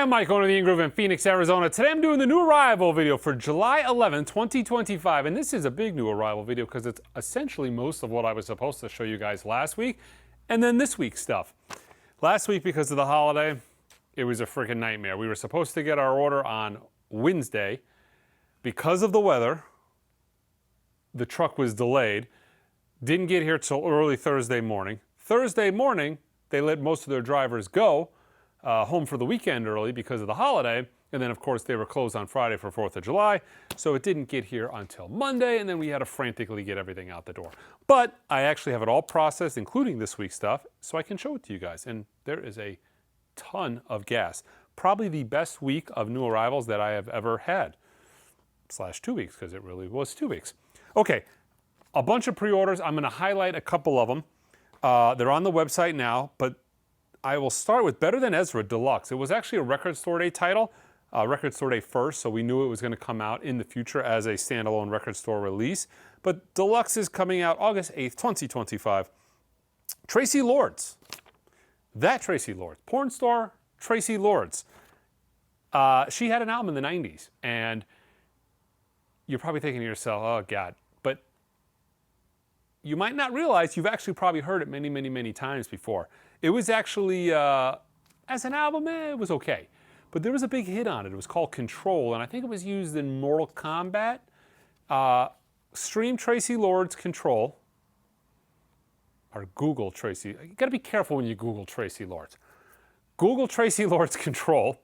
I'm Mike, owner of the In-Groove in Phoenix, Arizona. Today I'm doing the new arrival video for July 11, 2025. And this is a big new arrival video because it's essentially most of what I was supposed to show you guys last week. And then this week's stuff. Last week, because of the holiday, it was a freaking nightmare. We were supposed to get our order on Wednesday. Because of the weather, the truck was delayed. Didn't get here till early Thursday morning. Thursday morning, they let most of their drivers go home for the weekend early because of the holiday. And then, of course, they were closed on Friday for 4th of July. So it didn't get here until Monday, and then we had to frantically get everything out the door. But I actually have it all processed, including this week's stuff, so I can show it to you guys. And there is a ton of gas. Probably the best week of new arrivals that I have ever had. / 2 weeks, because it really was 2 weeks. Okay, a bunch of pre-orders. I'm going to highlight a couple of them. They're on the website now, but I will start with Better Than Ezra Deluxe. It was actually a Record Store Day title, Record Store Day first, so we knew it was going to come out in the future as a standalone Record Store release. But Deluxe is coming out August 8th, 2025. Traci Lords. That Traci Lords. Porn star Traci Lords. She had an album in the 90s, and you're probably thinking to yourself, oh, God. But you might not realize you've actually probably heard it many, many, many times before. It was actually, as an album, it was okay. But there was a big hit on it. It was called Control, and I think it was used in Mortal Kombat. Stream Traci Lords Control, or Google Traci. You gotta be careful when you Google Traci Lords. Google Traci Lords Control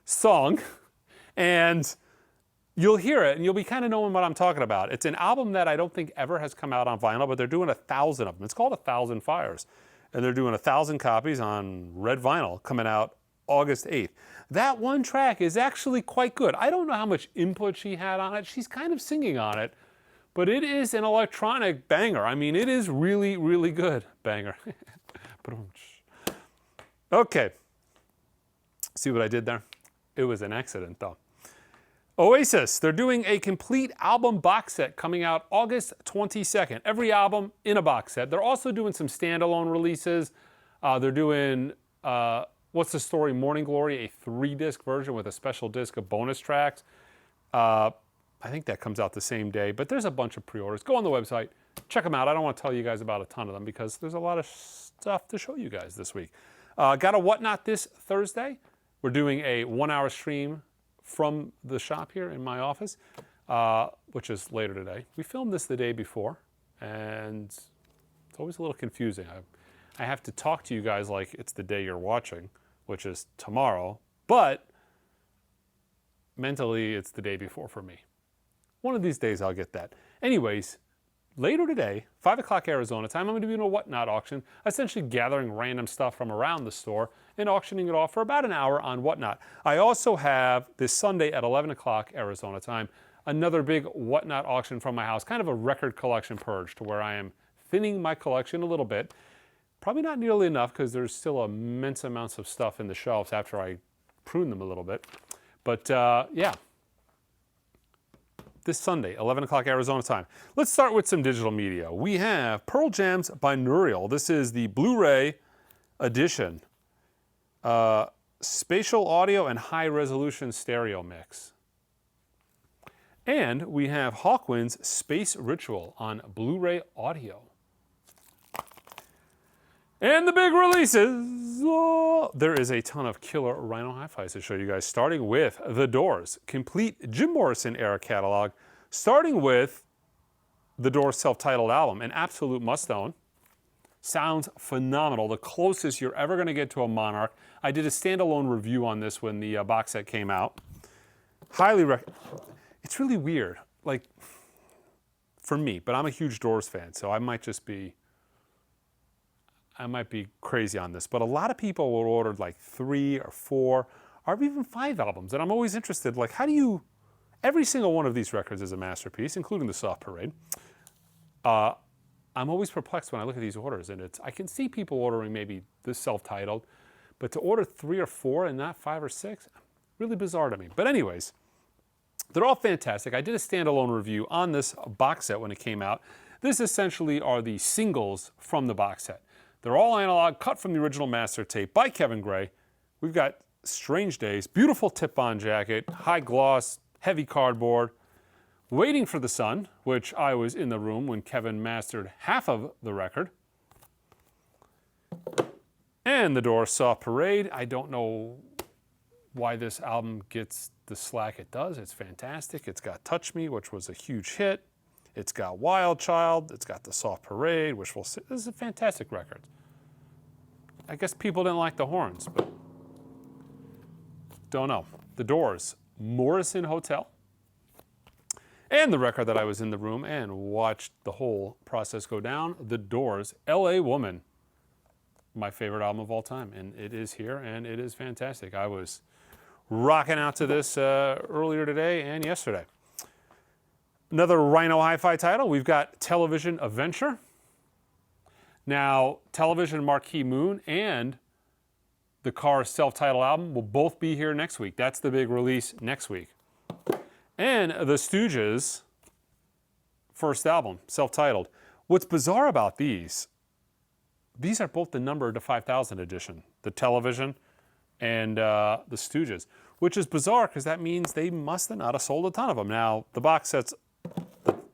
song, and you'll hear it, and you'll be kind of knowing what I'm talking about. It's an album that I don't think ever has come out on vinyl, but they're doing 1,000 of them. It's called 1,000 Fires. And they're doing 1,000 copies on red vinyl coming out August 8th. That one track is actually quite good. I don't know how much input she had on it. She's kind of singing on it, but it is an electronic banger. I mean, it is really, really good. Banger. Okay. See what I did there? It was an accident, though. Oasis, they're doing a complete album box set coming out August 22nd. Every album in a box set. They're also doing some standalone releases. They're doing What's the Story? Morning Glory, a 3-disc version with a special disc of bonus tracks. I think that comes out the same day, but there's a bunch of pre-orders. Go on the website, check them out. I don't want to tell you guys about a ton of them because there's a lot of stuff to show you guys this week. Got a Whatnot this Thursday. We're doing a 1-hour stream from the shop here in my office, which is later today. We filmed this the day before, and it's always a little confusing. I have to talk to you guys like it's the day you're watching, which is tomorrow, but mentally it's the day before for me. One of these days I'll get that. Anyways, later today, 5 o'clock Arizona time, I'm going to be doing a Whatnot auction, essentially gathering random stuff from around the store and auctioning it off for about an hour on Whatnot. I also have this Sunday at 11 o'clock Arizona time, another big Whatnot auction from my house, kind of a record collection purge to where I am thinning my collection a little bit. Probably not nearly enough because there's still immense amounts of stuff in the shelves after I prune them a little bit. But yeah, this Sunday, 11 o'clock Arizona time. Let's start with some digital media. We have Pearl Jam's Binaural. This is the Blu-ray edition. Spatial audio and high-resolution stereo mix. And we have Hawkwind's Space Ritual on Blu-ray audio. And the big releases. Oh, there is a ton of killer Rhino Hi-Fis to show you guys, starting with The Doors, complete Jim Morrison era catalog, starting with The Doors' self-titled album, an absolute must-own. Sounds phenomenal, the closest you're ever going to get to a Monarch. I did a standalone review on this when the box set came out. Highly recommend. It's really weird, like, for me, but I'm a huge Doors fan, so I might be crazy on this, but a lot of people will order like 3 or 4 or even 5 albums, and I'm always interested, like, how do you, every single one of these records is a masterpiece, including the Soft Parade. I'm always perplexed when I look at these orders, and I can see people ordering maybe this self-titled, but to order 3 or 4 and not 5 or 6, really bizarre to me. But anyways, they're all fantastic. I did a standalone review on this box set when it came out. This essentially are the singles from the box set. They're all analog, cut from the original master tape by Kevin Gray. We've got Strange Days. Beautiful tip-on jacket, high gloss, heavy cardboard. Waiting for the Sun, which I was in the room when Kevin mastered half of the record. And The Doors' Soft Parade. I don't know why this album gets the slack it does. It's fantastic. It's got Touch Me, which was a huge hit. It's got Wild Child. It's got The Soft Parade, which we'll see. This is a fantastic record. I guess people didn't like the horns, but don't know. The Doors, Morrison Hotel. And the record that I was in the room and watched the whole process go down, The Doors, L.A. Woman. My favorite album of all time, and it is here, and it is fantastic. I was rocking out to this earlier today and yesterday. Another Rhino Hi-Fi title, we've got Television Adventure. Now, Television Marquee Moon and the Cars self-titled album will both be here next week. That's the big release next week. And the Stooges' first album, self-titled. What's bizarre about these are both the number to 5,000 edition, the Television and the Stooges, which is bizarre because that means they must have not have sold a ton of them. Now, the box sets,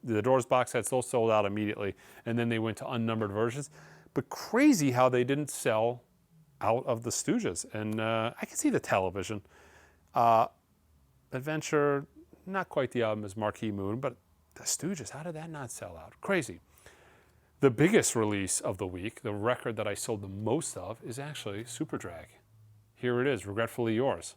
the Doors box sets, those sold out immediately, and then they went to unnumbered versions. But crazy how they didn't sell out of the Stooges. And I can see the Television. Adventure, not quite the album as Marquee Moon, but the Stooges, how did that not sell out? Crazy. The biggest release of the week, the record that I sold the most of, is actually Superdrag. Here it is, Regretfully Yours.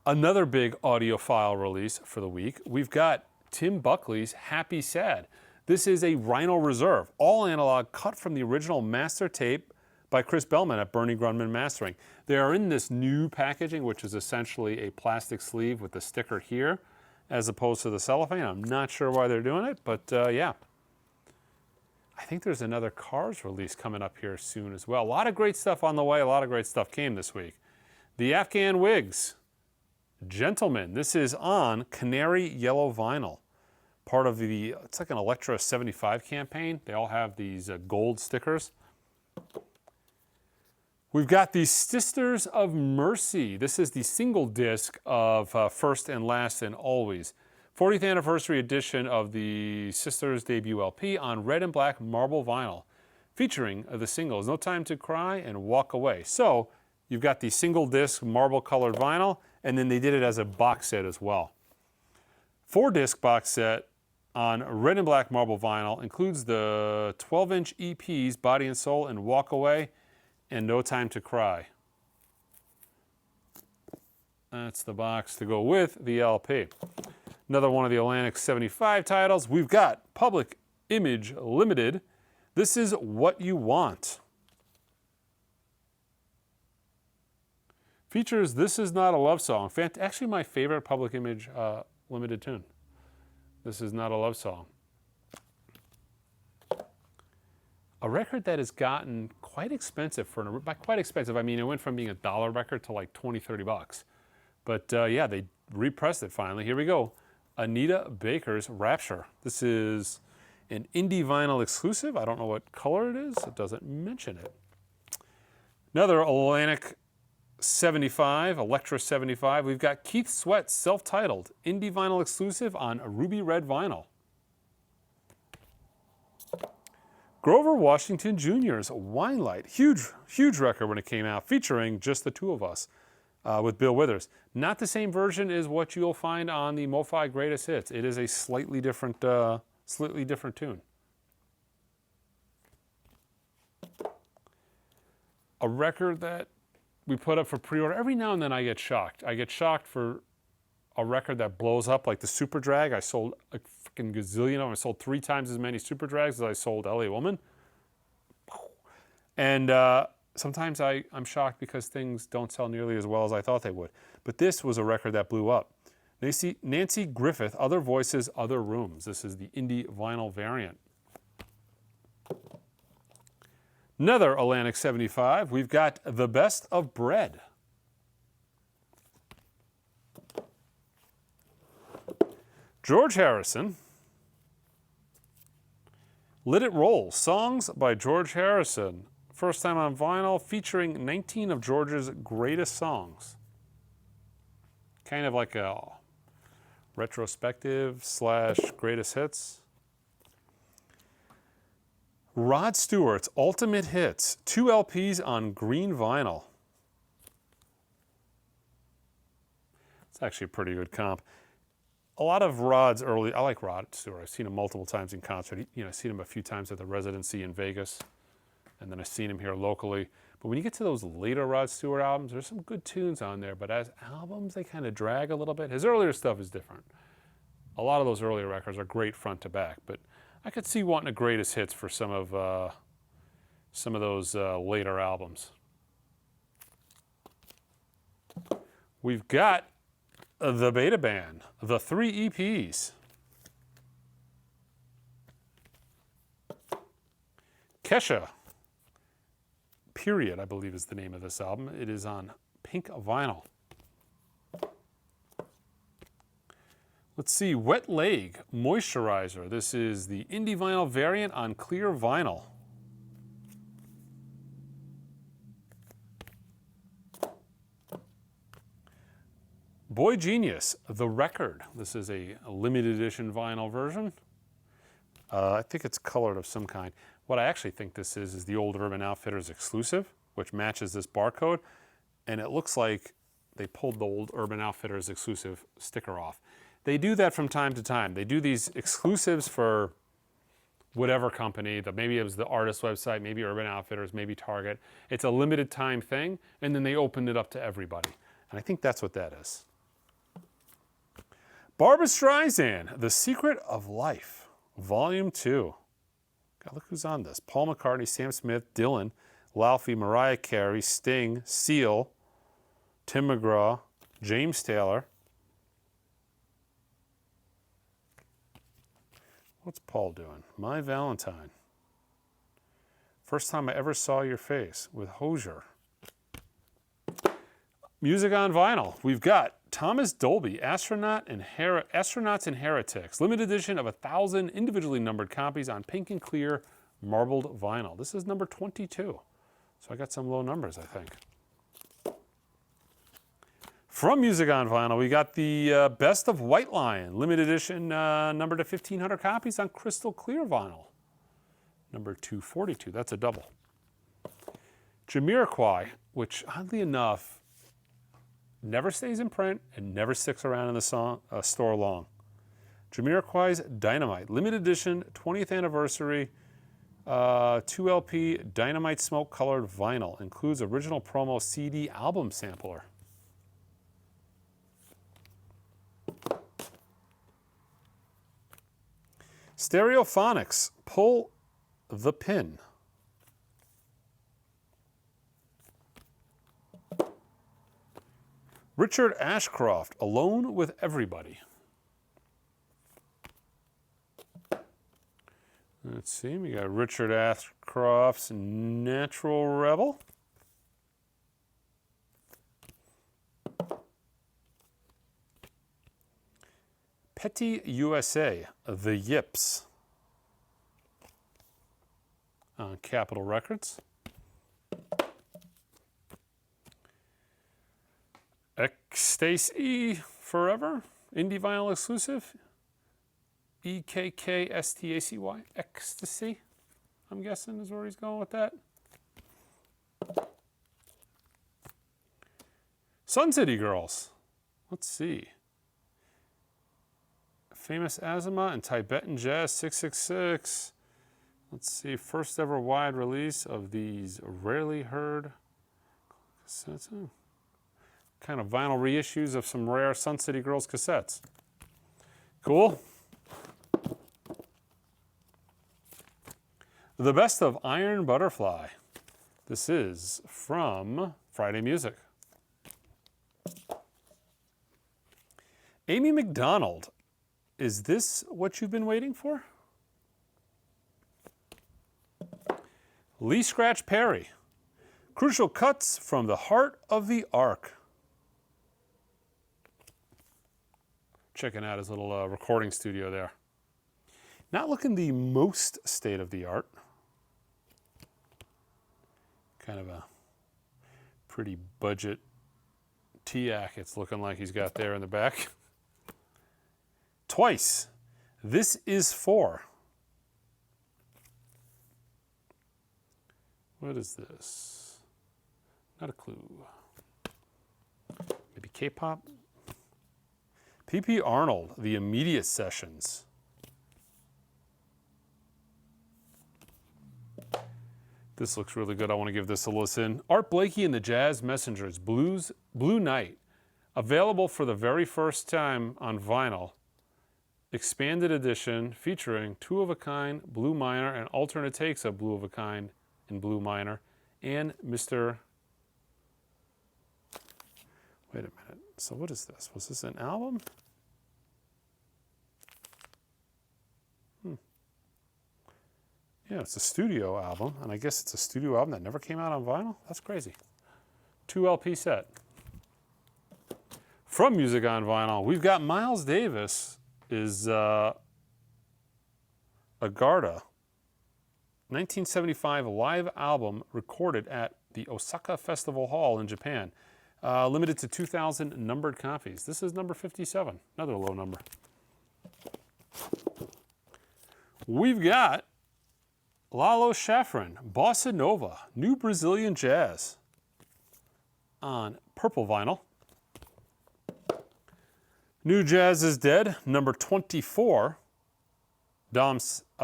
Another big audiophile release for the week, we've got Tim Buckley's Happy Sad. This is a Rhino Reserve, all analog, cut from the original master tape by Chris Bellman at Bernie Grundman Mastering. They are in this new packaging, which is essentially a plastic sleeve with the sticker here, as opposed to the cellophane. I'm not sure why they're doing it, but yeah. I think there's another Cars release coming up here soon as well. A lot of great stuff on the way. A lot of great stuff came this week. The Afghan Wigs, Gentlemen. This is on canary yellow vinyl. Part of the, it's like an Electra 75 campaign. They all have these gold stickers. We've got the Sisters of Mercy. This is the single disc of First and Last and Always. 40th anniversary edition of the Sisters debut LP on red and black marble vinyl, featuring the singles No Time to Cry and Walk Away. So you've got the single disc marble colored vinyl, and then they did it as a box set as well. 4-disc box set on red and black marble vinyl includes the 12-inch EPs Body and Soul and Walk Away and No Time to Cry. That's the box to go with the LP. Another one of the Atlantic 75 titles. We've got Public Image Limited. This is What You Want. Features This Is Not a Love Song. Actually, my favorite Public Image Limited tune. This Is Not a Love Song. A record that has gotten quite expensive by quite expensive, I mean, it went from being a $1 record to like 20, 30 bucks. But yeah, they repressed it finally. Here we go. Anita Baker's Rapture. This is an indie vinyl exclusive. I don't know what color it is. It doesn't mention it. Another Atlantic 75, Electra 75. We've got Keith Sweat's self-titled indie vinyl exclusive on ruby red vinyl. Grover Washington Jr.'s Wine Light. Huge record when it came out, featuring just the two of us. With Bill Withers. Not the same version as what you'll find on the MoFi Greatest Hits. It is a slightly different tune. A record that we put up for pre-order. Every now and then I get shocked. I get shocked for a record that blows up, like the Superdrag. I sold a freaking gazillion of them. I sold 3 times as many Superdrags as I sold LA Woman. And sometimes I'm shocked because things don't sell nearly as well as I thought they would. But this was a record that blew up. Nancy Griffith, Other Voices, Other Rooms. This is the indie vinyl variant. Another Atlantic 75. We've got The Best of Bread. George Harrison. Let It Roll. Songs by George Harrison First time on vinyl, featuring 19 of George's greatest songs. Kind of like a retrospective / greatest hits. Rod Stewart's Ultimate Hits, 2 LPs on green vinyl. It's actually a pretty good comp. A lot of Rod's early, I like Rod Stewart. I've seen him multiple times in concert. I've seen him a few times at the residency in Vegas, and then I've seen him here locally. But when you get to those later Rod Stewart albums, there's some good tunes on there, but as albums, they kind of drag a little bit. His earlier stuff is different. A lot of those earlier records are great front to back, but I could see wanting a greatest hits for some of those later albums. We've got the Beta Band, the 3 EPs. Kesha, Period, I believe is the name of this album. It is on pink vinyl. Let's see, Wet Leg Moisturizer. This is the indie vinyl variant on clear vinyl. Boy Genius, The Record. This is a limited edition vinyl version. I think it's colored of some kind. What I actually think this is the old Urban Outfitters exclusive, which matches this barcode. And it looks like they pulled the old Urban Outfitters exclusive sticker off. They do that from time to time. They do these exclusives for whatever company, maybe it was the artist website, maybe Urban Outfitters, maybe Target. It's a limited time thing, and then they opened it up to everybody. And I think that's what that is. Barbra Streisand, The Secret of Life, Volume 2. God, look who's on this. Paul McCartney, Sam Smith, Dylan, Laufey, Mariah Carey, Sting, Seal, Tim McGraw, James Taylor. What's Paul doing? My Valentine. First time I ever saw your face with Hozier. Music on vinyl. We've got Thomas Dolby, Astronauts and Heretics. Limited edition of 1,000 individually numbered copies on pink and clear marbled vinyl. This is number 22. So I got some low numbers, I think. From Music on Vinyl, we got the Best of White Lion, limited edition, numbered to 1,500 copies on crystal clear vinyl. Number 242, that's a double. Jamiroquai, which oddly enough, never stays in print and never sticks around in the store long. Jamiroquai's Dynamite, limited edition, 20th anniversary, 2 LP Dynamite Smoke colored vinyl. Includes original promo CD album sampler. Stereophonics, Pull the Pin. Richard Ashcroft, Alone with Everybody. Let's see, we got Richard Ashcroft's Natural Rebel. Petty USA, The Yips. On Capitol Records. Ecstasy Forever, indie vinyl exclusive. EKKSTACY, Ecstasy, I'm guessing is where he's going with that. Sun City Girls, let's see. Famous Azima and Tibetan Jazz 666. Let's see, first ever wide release of these rarely heard cassettes. Kind of vinyl reissues of some rare Sun City Girls cassettes. Cool. The Best of Iron Butterfly. This is from Friday Music. Amy McDonald. Is this what you've been waiting for? Lee Scratch Perry. Crucial Cuts from the Heart of the Ark. Checking out his little recording studio there. Not looking the most state of the art. Kind of a pretty budget Tiac it's looking like he's got there in the back. Twice. This is for. What is this? Not a clue. Maybe K-pop? P.P. Arnold, The Immediate Sessions. This looks really good. I want to give this a listen. Art Blakey and the Jazz Messengers, Blue Night. Available for the very first time on vinyl. Expanded edition featuring two-of-a-kind Blue Minor and alternate takes of Blue of a Kind in Blue Minor. And Mr. Wait a minute. So what is this? Was this an album? Yeah, it's a studio album, and I guess it's a studio album that never came out on vinyl? That's crazy. 2 LP set. From Music on Vinyl, we've got Miles Davis is Agarda. 1975 live album recorded at the Osaka Festival Hall in Japan. Limited to 2,000 numbered copies. This is number 57, another low number. We've got Lalo Schifrin, Bossa Nova, New Brazilian Jazz on purple vinyl. New Jazz is Dead, number 24, Dom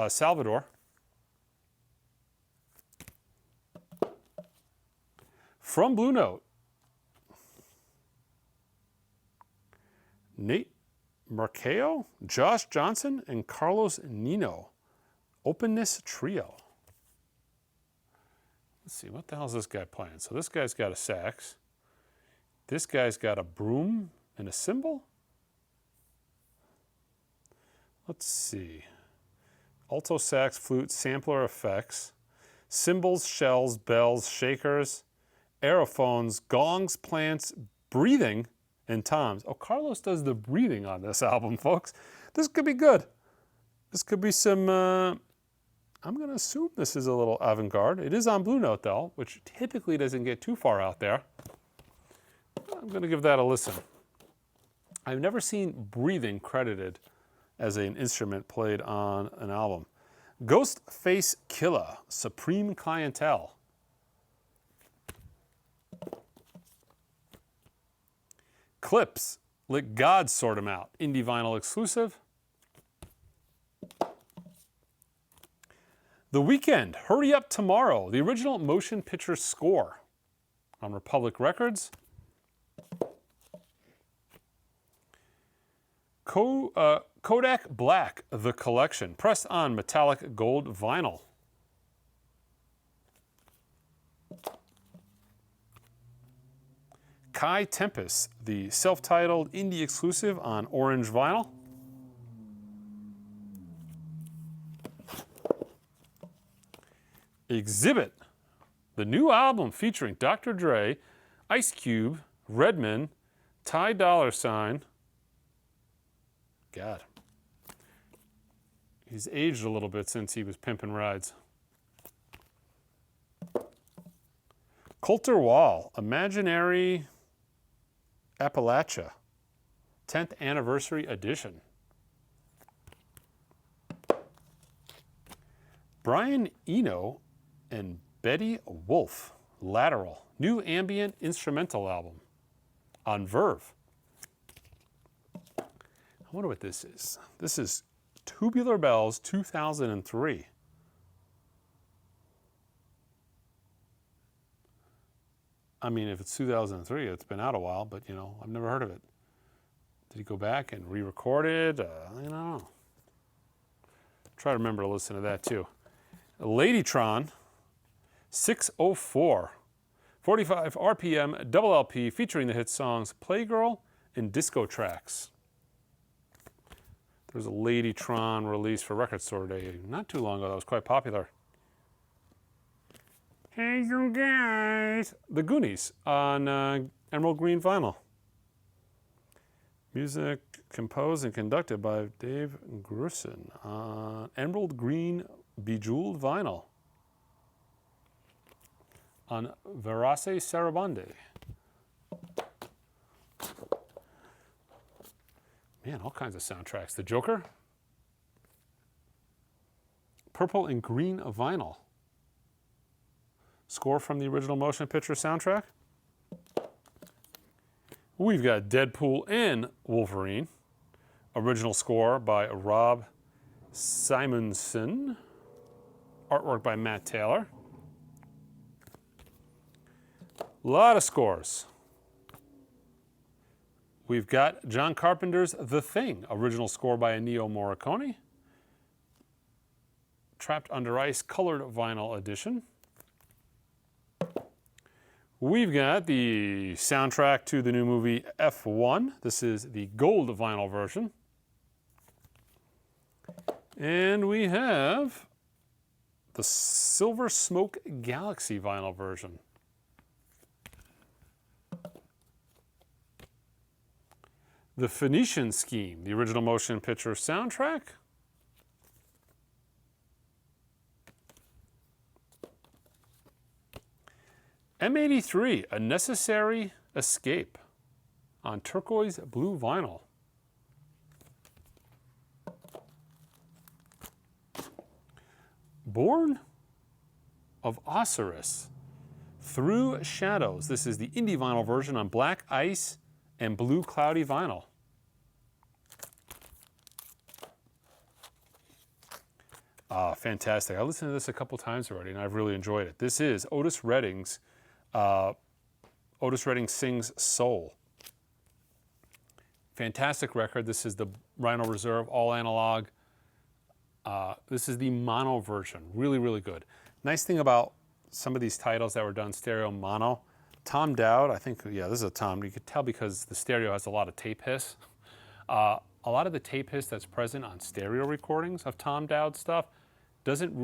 Salvador. From Blue Note, Nate Marcao, Josh Johnson, and Carlos Nino. Openness Trio. Let's see, what the hell is this guy playing? So this guy's got a sax. This guy's got a broom and a cymbal. Let's see. Alto sax, flute, sampler effects, cymbals, shells, bells, shakers, aerophones, gongs, plants, breathing, and toms. Oh, Carlos does the breathing on this album, folks. This could be good. This could be some... I'm going to assume this is a little avant-garde. It is on Blue Note, though, which typically doesn't get too far out there. I'm going to give that a listen. I've never seen breathing credited as an instrument played on an album. Ghostface Killah, Supreme Clientele. Clips, Let God Sort 'Em Out, indie vinyl exclusive. The Weeknd, Hurry Up Tomorrow, the original motion picture score on Republic Records. Kodak Black, The Collection, pressed on metallic gold vinyl. Kai Tempest, the self-titled indie exclusive on orange vinyl. Exhibit, the new album featuring Dr. Dre, Ice Cube, Redman, Ty Dolla $ign. God. He's aged a little bit since he was pimping rides. Colter Wall, Imaginary Appalachia, 10th Anniversary Edition. Brian Eno and Betty Wolf, Lateral, new ambient instrumental album on Verve. I wonder what this is. This is Tubular Bells 2003. I mean, if it's 2003, it's been out a while, but, you know, I've never heard of it. Did he go back and re-record it? I don't know. Try to remember to listen to that, too. Ladytron, 604, 45 RPM, double LP, featuring the hit songs Playgirl and Disco Tracks. There was a Ladytron release for Record Store Day not too long ago that was quite popular. Hey, you guys! The Goonies on Emerald Green vinyl. Music composed and conducted by Dave Grusin on Emerald Green Bejeweled vinyl. on Verace Sarabande. Man, all kinds of soundtracks. The Joker. Purple and green vinyl. Score from the original motion picture soundtrack. We've got Deadpool and Wolverine. Original score by Rob Simonson. Artwork by Matt Taylor. A lot of scores. We've got John Carpenter's The Thing. Original score by Ennio Morricone. Trapped Under Ice colored vinyl edition. We've got the soundtrack to the new movie F1. This is the gold vinyl version. And we have the Silver Smoke Galaxy vinyl version. The Phoenician Scheme, the original motion picture soundtrack. M83, A Necessary Escape on turquoise blue vinyl. Born of Osiris, Through Shadows. This is the indie vinyl version on black ice and blue cloudy vinyl. Fantastic. I listened to this a couple times already and I've really enjoyed it. This is Otis Redding's Otis Redding Sings Soul. Fantastic record. This is the Rhino Reserve all analog. This is the mono version. Really, really good. Nice thing about some of these titles that were done stereo mono, Tom Dowd, I think, yeah, this is a Tom. You could tell because the stereo has a lot of tape hiss. A lot of the tape hiss that's present on stereo recordings of Tom Dowd stuff isn't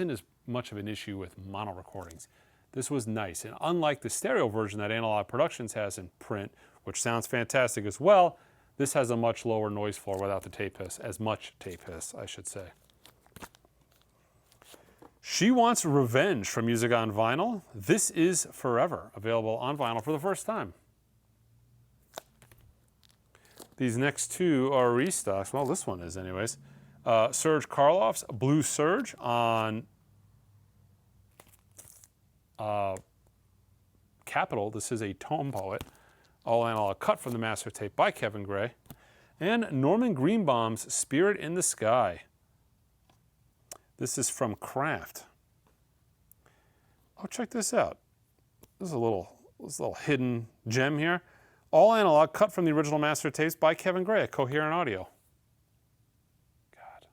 as much of an issue with mono recordings. This was nice, and unlike the stereo version that Analog Productions has in print, which sounds fantastic as well, this has a much lower noise floor without the tape hiss, as much tape hiss, I should say. She Wants Revenge from Music on Vinyl. This Is Forever, available on vinyl for the first time. These next two are restocks. Well, this one is anyways. Serge Karloff's Blue Surge on Capitol. This is a Tone Poet. All analog cut from the master tape by Kevin Gray. And Norman Greenbaum's Spirit in the Sky. This is from Kraft. Oh, check this out. This is a little hidden gem here. All analog cut from the original master tapes by Kevin Gray at Coherent Audio. God.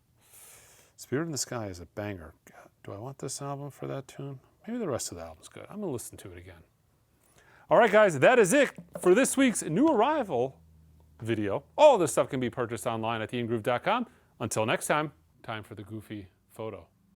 Spirit in the Sky is a banger. God, do I want this album for that tune? Maybe the rest of the album's good. I'm going to listen to it again. All right, guys, that is it for this week's New Arrival video. All this stuff can be purchased online at theingroove.com. Until next time, time for the goofy photo.